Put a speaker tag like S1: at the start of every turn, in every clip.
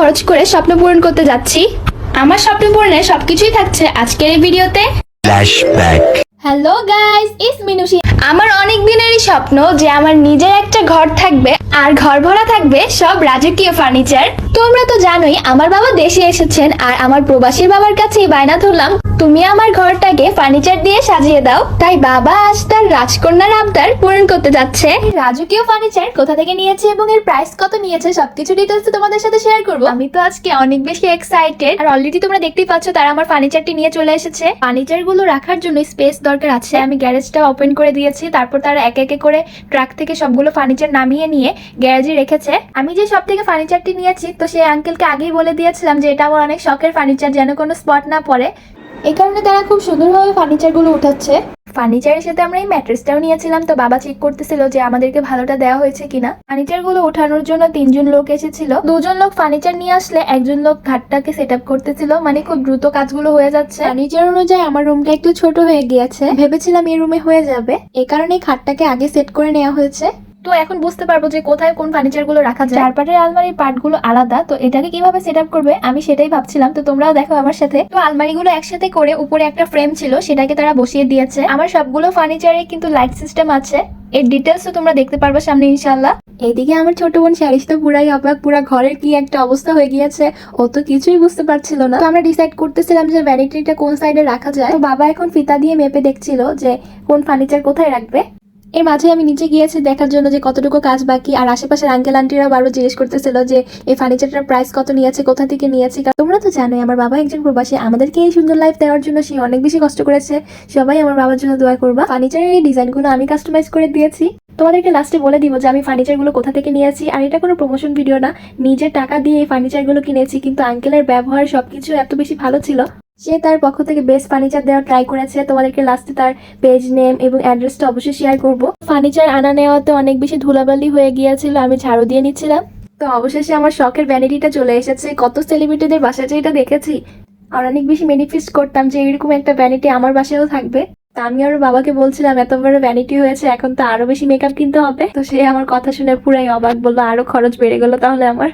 S1: খরচ করে স্বপ্ন পূরণ করতে যাচ্ছি। আমার স্বপ্ন পূরণের সবকিছুই থাকছে আজকের এই ভিডিওতে।
S2: Flashback.
S1: Hello guys, it's Minushi. আমার অনেক দিনেরই স্বপ্ন যে আমার নিজের একটা ঘর থাকবে আর ঘর ভরা থাকবে সব রাজকীয় ফার্নিচার। তোমরা তো জানোই আমার বাবা দেশে এসেছেন আর আমার প্রবাসীর বাবার কাছেই বায়না ধরলাম তুমি আমার ঘরটাকে ফার্নিচার দিয়ে সাজিয়ে দাও। তাই বাবা আজ তার রাজকন্যার আবদার পূরণ করতে যাচ্ছে। রাজকীয় ফার্নিচার কোথা থেকে নিয়েছে এবং এর প্রাইস কত নিয়েছে সবকিছু ডিটেইলস তোমাদের সাথে শেয়ার করব। আমি তো আজকে অনেক বেশি এক্সাইটেড। আর অলরেডি তোমরা দেখতেই পাচ্ছ তারা আমার ফার্নিচারটি নিয়ে চলে এসেছে। ফার্নিচার গুলো রাখার জন্য স্পেস দরকার আছে। আমি গ্যারেজটা ওপেন করে দিয়েছি, তারপর তারা একে একে করে ট্রাক থেকে সবগুলো ফার্নিচার নামিয়ে নিয়ে গ্যারেজে রেখেছে। আমি যে সব থেকে ফার্নিচারটি নিয়েছি তো সেই আঙ্কেলকে আগেই বলে দিয়েছিলাম যে এটা আমার অনেক শখের ফার্নিচার, যেন কোনো স্পট না পড়ে। এই কারণে তারা খুব সুন্দরভাবে ফার্নিচারগুলো উঠাচ্ছে। ফার্নিচারের সাথে আমরা এই ম্যাট্রেসটাও নিয়েছিলাম, তো বাবা চেক করতেছিল যে আমাদেরকে ভালোটা দেওয়া হয়েছে কিনা। ফার্নিচারগুলো ওঠানোর জন্য 3 জন লোক এসেছিল। 2 জন লোক ফার্নিচার নিয়ে আসলে 1 জন লোক ঘাটটাকে সেট আপ করতেছিল, মানে খুব দ্রুত কাজগুলো হয়ে যাচ্ছে। ফার্নিচার অনুযায়ী আমার রুমটা একটু ছোট হয়ে গিয়েছে, ভেবেছিলাম এই রুমে হয়ে যাবে, এই কারণে খাটটাকে আগে সেট করে নেওয়া হয়েছে। তো এখন বুঝতে পারবো যে কোথায় কোন ফার্নিচার গুলো রাখা যায়। চারপাটের আলমারির পার্ট গুলো আলাদা, তো এটাকে কিভাবে সেট আপ করবে আমি সেটাই ভাবছিলাম। তো তোমরাও দেখো আমার সাথে। তো আলমারিগুলো একসাথে করে উপরে একটা ফ্রেম ছিল, সেটাকে তারা বসিয়ে দিয়েছে। আমার সবগুলো ফার্নিচারে কিন্তু লাইট সিস্টেম আছে, এর ডিটেলস তো তোমরা দেখতে পারবে সামনে ইনশাল্লাহ। এদিকে আমার ছোট বোন শারিশ তো পুরাই অবাক, পুরা ঘরের কি একটা অবস্থা হয়ে গিয়েছে, ও তো কিছুই বুঝতে পারছিল না। তো আমরা ডিসাইড করতেছিলাম যে ভ্যানিটিটা কোন সাইডে রাখা যায়। তো বাবা এখন ফিতা দিয়ে মেপে দেখছিল যে কোন ফার্নিচার কোথায় রাখবে। এর মাঝে আমি নিচে গিয়েছি দেখার জন্য যে কতটুকু কাজ বাকি, আর আশেপাশের আঙ্কেল আন্টিরাও বারবার জিজ্ঞেস করতেছিল যে এই ফার্নিচারটার প্রাইস কত নিয়েছে, কোথা থেকে নিয়েছি। তোমরা তো জানোই আমার বাবা একজন প্রবাসী, আমাদেরকে এই সুন্দর লাইফ দেওয়ার জন্য সে অনেক বেশি কষ্ট করেছে। সবাই আমার বাবার জন্য দোয়া করবা। ফার্নিচারের এই ডিজাইনগুলো আমি কাস্টমাইজ করে দিয়েছি। তোমাদেরকে লাস্টে বলে দিব যে আমি ফার্নিচারগুলো কোথা থেকে নিয়েছি। আর এটা কোনো প্রমোশন ভিডিও না, নিজের টাকা দিয়ে এই ফার্নিচারগুলো কিনেছি। কিন্তু আঙ্কেলের ব্যবহার সবকিছু এত বেশি ভালো ছিল, সে তার পক্ষ থেকে বেস্ট ফার্নিচার দেওয়ার ট্রাই করেছে। তোমাদেরকে লাস্টে তার পেজ নেম এবং অ্যাড্রেসটা অবশ্যই শেয়ার করব। ফার্নিচার আনা নেওয়াতে অনেক বেশি ধুলাবালি হয়ে গিয়েছিল, আমি ঝাড়ু দিয়ে নিচ্ছিলাম। তো অবশেষে আমার শখের ভ্যানিটিটা চলে এসেছে। কত সেলিব্রিটিদের বাসায় যে এটা দেখেছি, আর অনেক বেশি ম্যানিফেস্ট করতাম যে এরকম একটা ভ্যানিটি আমার বাসায়ও থাকবে। তা আমি আর বাবাকে বলছিলাম এত বড় ভ্যানিটি হয়েছে, এখন তো আরো বেশি মেকআপ কিনতে হবে। তো সে আমার কথা শুনে পুরাই অবাক, বললো আরো খরচ বেড়ে গেল তাহলে আমার।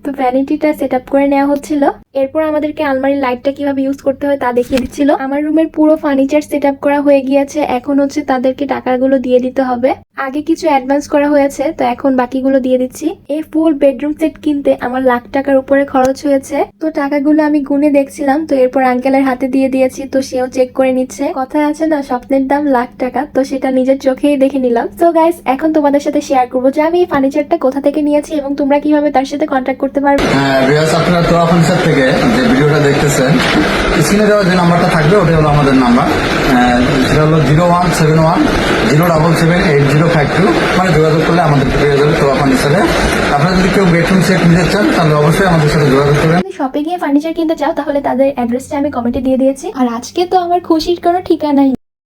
S1: তো ভ্যানিটিটা সেট আপ করে নেওয়া হচ্ছিল। এরপর আমাদেরকে আলমারির লাইটটা কিভাবে ইউজ করতে হয় তা দেখিয়ে দিচ্ছিল। আমার রুমের পুরো ফার্নিচার সেট আপ করা হয়ে গিয়েছে, এখন হচ্ছে তাদেরকে টাকাগুলো দিয়ে দিতে হবে। আগে কিছু অ্যাডভান্স করা হয়েছে, তো এখন বাকিগুলো দিয়ে দিচ্ছি। এই ফুল বেডরুম সেট কিনতে আমার লাখ টাকার উপরে খরচ হয়েছে। তো টাকাগুলো আমি গুনে দেখছিলাম, তো এরপর আঙ্কেলের হাতে দিয়ে দিয়েছি, তো সেও চেক করে নিচ্ছে। কথায় আছে না স্বপ্নের দাম লাখ টাকা, তো সেটা নিজের চোখেই দেখে নিলাম। তো গাইস এখন তোমাদের সাথে শেয়ার করবো যে আমি এই ফার্নিচারটা কোথা থেকে নিয়েছি এবং তোমরা কিভাবে তার সাথে কন্ট্যাক্ট করতে পারবে।
S3: আপনারা তোয়া ফার্নিচার থেকে যে ভিডিওটা দেখতেছেন, স্ক্রিনে দেওয়া যে নাম্বারটা থাকবে ওটাই হলো আমাদের নাম্বার। সেটা হলো 017107788052, মানে যোগাযোগ করলে আমাদের পেয়ে যাবে তোয়া ফার্নিচারে। আপনারা যদি কেউ বেডরুম সেট নিতে চান তাহলে অবশ্যই আমাদের সাথে যোগাযোগ করবেন।
S1: শপে গিয়ে ফার্নিচার কিনতে চাও তাহলে তাদের অ্যাড্রেসটা আমি কমেন্টে দিয়ে দিয়েছি। আর আজকে তো আমার খুশির কোনো ঠিকানাই।